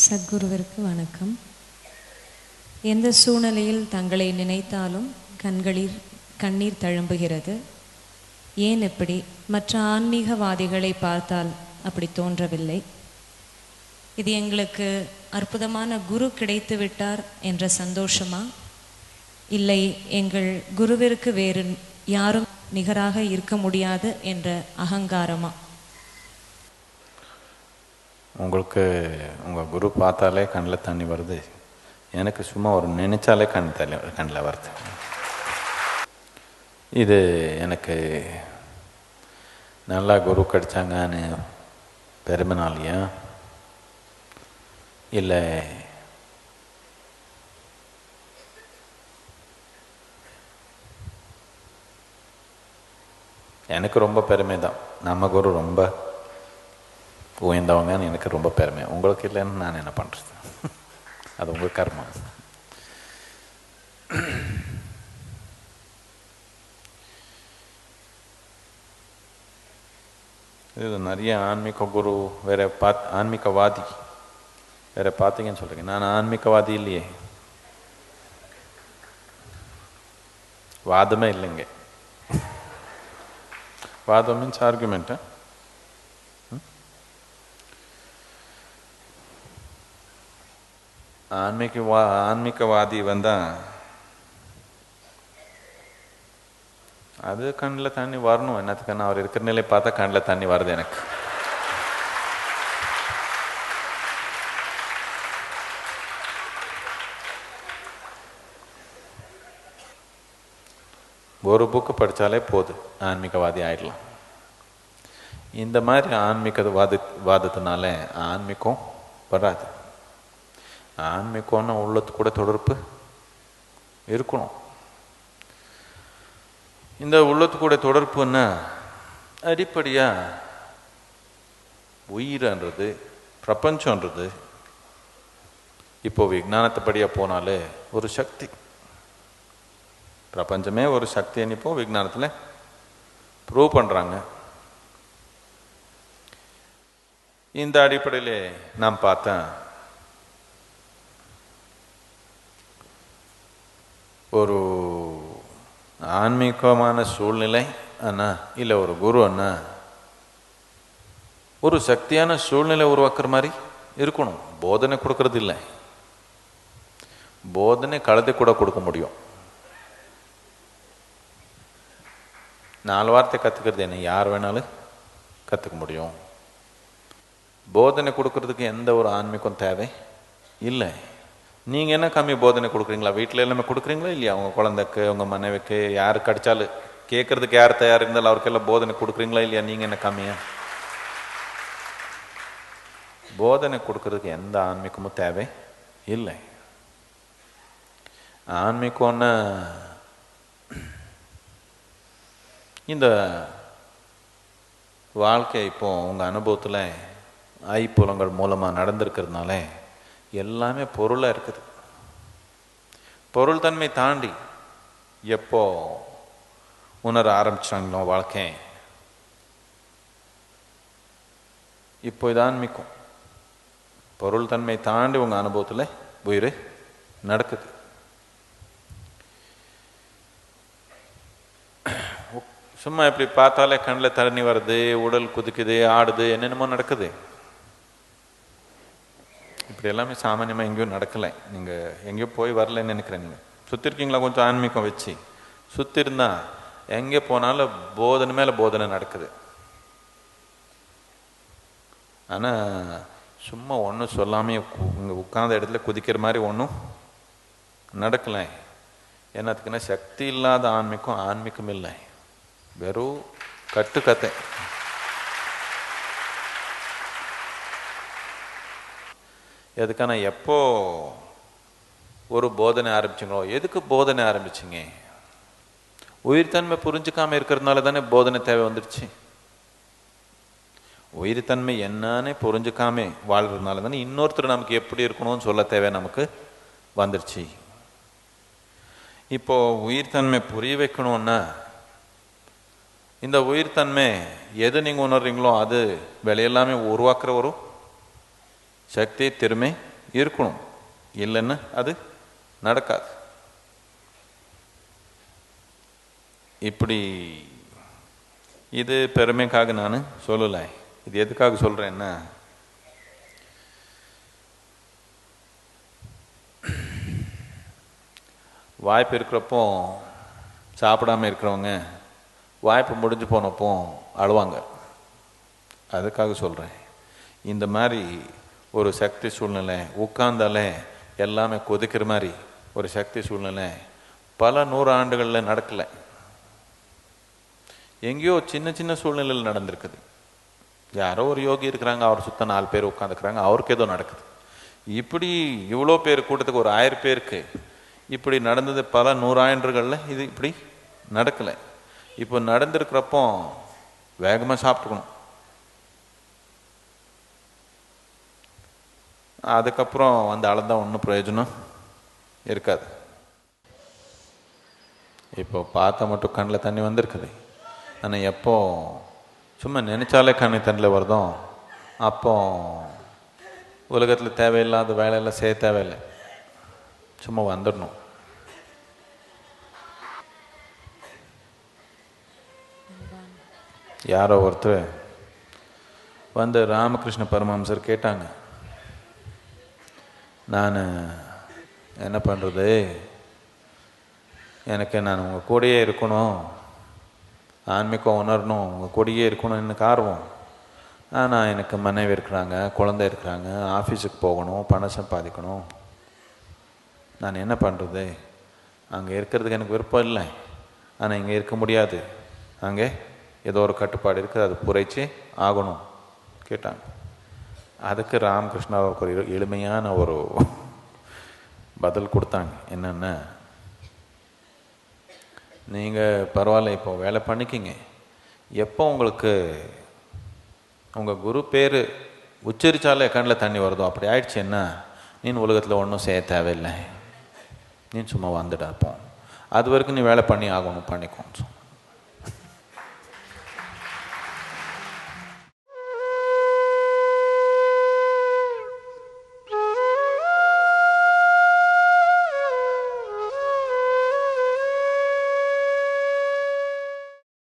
சத்குருவிற்கு வணக்கம். எந்த சூழ்நிலையில் தங்களை நினைத்தாலும் கண்ணீர் தழும்புகிறது. ஏன் இப்படி? மற்ற ஆன்மீகவாதிகளை பார்த்தால் அப்படி தோன்றவில்லை. இது எங்களுக்கு அற்புதமான குரு கிடைத்து விட்டார் என்ற சந்தோஷமா, இல்லை எங்கள் குருவிற்கு வேறு யாரும் நிகராக இருக்க முடியாது என்ற அகங்காரமா? உங்களுக்கு உங்கள் குரு பார்த்தாலே கண்ணில் தண்ணி வருது. எனக்கு சும்மா ஒரு நினைச்சாலே கண்ணில் வருது. இது எனக்கு நல்லா குரு கிடைச்சாங்கன்னு பெருமைனாலையா, இல்லை எனக்கு ரொம்ப பெருமை தான். நம்ம குரு ரொம்ப உயர்ந்தவங்கன்னு எனக்கு ரொம்ப பெருமை. உங்களுக்கு இல்லைன்னு நான் என்ன பண்ணுறது? அது உங்கள் கர்மா. இது நிறைய ஆன்மீக குரு வேற ஆன்மீகவாதி வேற பார்த்தீங்கன்னு சொல்கிறீங்க. நான் ஆன்மீகவாதி இல்லையே, வாதமே இல்லைங்க. வாதம் மீன்ஸ் ஆர்குமெண்ட்டு. ஆன்மீகவாதி வந்தால் அது கண்ணில் தண்ணி வரணும். என்னத்துக்குன்னா அவர் இருக்கிற நிலை பார்த்தா கண்ணில் தண்ணி வருது எனக்கு. ஒரு புக்கு படித்தாலே போதும், ஆன்மீகவாதி ஆயிடலாம். இந்த மாதிரி வாதத்தினால ஆன்மீகம் வராது. ஆன்மீகம்னா உள்ளத்து கூட தொடர்பு இருக்கணும். இந்த உள்ளத்து கூட தொடர்புன்னா அடிப்படையாக உயிரன்றது பிரபஞ்சன்றது இப்போ விஞ்ஞானத்தைப்படியாக போனாலே ஒரு சக்தி. பிரபஞ்சமே ஒரு சக்தின்னு இப்போ விஞ்ஞானத்தில் ப்ரூவ் பண்ணுறாங்க. இந்த அடிப்படையில் நான் பார்த்தேன், ஒரு ஆன்மீகமான சூழ்நிலை அண்ணா இல்லை ஒரு குரு அண்ணா ஒரு சக்தியான சூழ்நிலை உருவாக்குற மாதிரி இருக்கணும். போதனை கொடுக்கறது இல்லை, போதனை கலந்து கூட கொடுக்க முடியும். 4 வார்த்தை கற்றுக்கிறது என்ன யார் வேணாலும் கற்றுக்க முடியும். போதனை கொடுக்கறதுக்கு எந்த ஒரு ஆன்மீகம் தேவை இல்லை. நீங்கள் என்ன கம்மி போதனை கொடுக்குறீங்களா? வீட்டில் எல்லாமே கொடுக்குறீங்களா இல்லையா? உங்கள் குழந்தைக்கு, உங்கள் மனைவிக்கு, யாருக்கு அடித்தாலும் கேட்கறதுக்கு யார் தயார் இருந்தாலும் அவருக்கெல்லாம் போதனை கொடுக்குறீங்களா இல்லையா? நீங்கள் என்ன கம்மியா? போதனை கொடுக்கறதுக்கு எந்த ஆன்மீகமும் தேவை இல்லை. ஆன்மீகம்னா இந்த வாழ்க்கை இப்போ உங்கள் அனுபவத்தில் ஐப்புலங்கள் மூலமாக நடந்திருக்கிறதுனால எல்லாமே பொருளாக இருக்குது. பொருள் தன்மை தாண்டி எப்போ உணர ஆரம்பிச்சாங்களோ வாழ்க்கை, இப்போ இது ஆன்மீகம். பொருள் தன்மை தாண்டி உங்கள் அனுபவத்தில் உயிர் நடக்குது. சும்மா இப்படி பார்த்தாலே கண்ணில் தண்ணி வருது, உடல் குதிக்குது, ஆடுது, என்னென்னமோ நடக்குது. இப்படி எல்லாமே சாமானியமாக எங்கேயும் நடக்கலை. நீங்கள் எங்கேயோ போய் வரலன்னு நினைக்கிறேன். நீங்கள் சுற்றி இருக்கீங்களா? கொஞ்சம் ஆன்மீகம் வச்சு சுற்றி இருந்தால் எங்கே போனாலும் போதனை மேலே போதனை நடக்குது. ஆனால் சும்மா ஒன்றும் சொல்லாமே இங்கே உட்கார்ந்த இடத்துல குதிக்கிற மாதிரி ஒன்றும் நடக்கலை. என்னத்துக்குன்னா சக்தி இல்லாத ஆன்மீகம் இல்லை, வெறும் கட்டுக்கதை. எதுக்கான எப்போ ஒரு போதனை ஆரம்பிச்சிங்களோ, எதுக்கு போதனை ஆரம்பிச்சிங்க? உயிர்த்தன்மை புரிஞ்சுக்காம இருக்கிறதுனால தானே போதனை தேவை வந்துடுச்சு. உயிர்த்தன்மை என்னன்னு புரிஞ்சுக்காம வாழ்றதுனால தானே இன்னொருத்தர் நமக்கு எப்படி இருக்கணும்னு சொல்ல தேவை நமக்கு வந்துடுச்சு. இப்போ உயிர்த்தன்மை புரிய வைக்கணும்னா இந்த உயிர்த்தன்மை எது நீங்கள் உணர்றீங்களோ அது வெளியெல்லாமே உருவாக்குற ஒரு சக்தி, திறமை இருக்கணும், இல்லைன்னா அது நடக்காது. இப்படி இது பெருமைக்காக நான் சொல்லலை. இது எதுக்காக சொல்கிறேன்னா, வாய்ப்பு இருக்கிறப்போ சாப்பிடாமல் இருக்கிறவங்க வாய்ப்பு முடிஞ்சு போனப்போ அழுவாங்க. அதுக்காக சொல்கிறேன். இந்த மாதிரி ஒரு சக்தி சூழ்நிலை, உட்கார்ந்தாலே எல்லாமே கொதிக்கிற மாதிரி ஒரு சக்தி சூழ்நிலை பல 100 ஆண்டுகளில் நடக்கலை. எங்கேயோ சின்ன சின்ன சூழ்நிலையில் நடந்திருக்குது. யாரோ ஒரு யோகி இருக்கிறாங்க, அவர் சுத்த 4 பேர் உட்காந்துக்கிறாங்க, அவருக்கு ஏதோ நடக்குது. இப்படி இவ்வளோ பேர் கூட்டத்துக்கு ஒரு 1000 பேருக்கு இப்படி நடந்தது பல 100 ஆண்டுகளில். இது இப்படி நடக்கலை. இப்போ நடந்திருக்கிறப்போ வேகமாக சாப்பிட்டுக்கணும். அதுக்கப்புறம் வந்து அளந்தால் ஒன்றும் பிரயோஜனம் இருக்காது. இப்போ பார்த்தா மட்டும் கண்ணில் தண்ணி வந்திருக்குது. ஆனால் எப்போ சும்மா நினைச்சாலே கண்ணு தண்ணில் வருதோ அப்போ உலகத்தில் தேவையில்லாத வேலையெல்லாம் செய்ய தேவையில்லை, சும்மா வந்துடணும். யாரோ ஒருத்தர் வந்து ராமகிருஷ்ண பரமஹம்சர் கேட்டாங்க, நான் என்ன பண்ணுறது, நான் உங்கள் கூடயே இருக்கணும், ஆன்மீகம் உணரணும், உங்கள் கூடயே இருக்கணும் எனக்கு ஆர்வம். ஆனால் எனக்கு மனைவி இருக்கிறாங்க, குழந்தை இருக்கிறாங்க, ஆஃபீஸுக்கு போகணும், பணம் சம்பாதிக்கணும், நான் என்ன பண்ணுறது? அங்கே இருக்கிறதுக்கு எனக்கு விருப்பம் இல்லை, ஆனால் இங்கே இருக்க முடியாது, அங்கே ஏதோ ஒரு கட்டுப்பாடு இருக்குது, அது புரைச்சி ஆகணும் கேட்டாங்க. அதுக்கு ராமகிருஷ்ணா ஒரு எளிமையான ஒரு பதில் கொடுத்தாங்க. என்னென்ன, நீங்கள் பரவாயில்ல இப்போ வேலை பண்ணிக்கிங்க, எப்போ உங்களுக்கு உங்கள் குரு பேர் உச்சரித்தாலே கண்ணில் தண்ணி வருதோ அப்படி ஆயிடுச்சுன்னா நீ உலகத்தில் ஒன்றும் செய்ய தேவையில்லை, நீ சும்மா வந்துடாப்போம், அது வரைக்கும் நீ வேலை பண்ணி ஆகணும், பண்ணிக்கோ.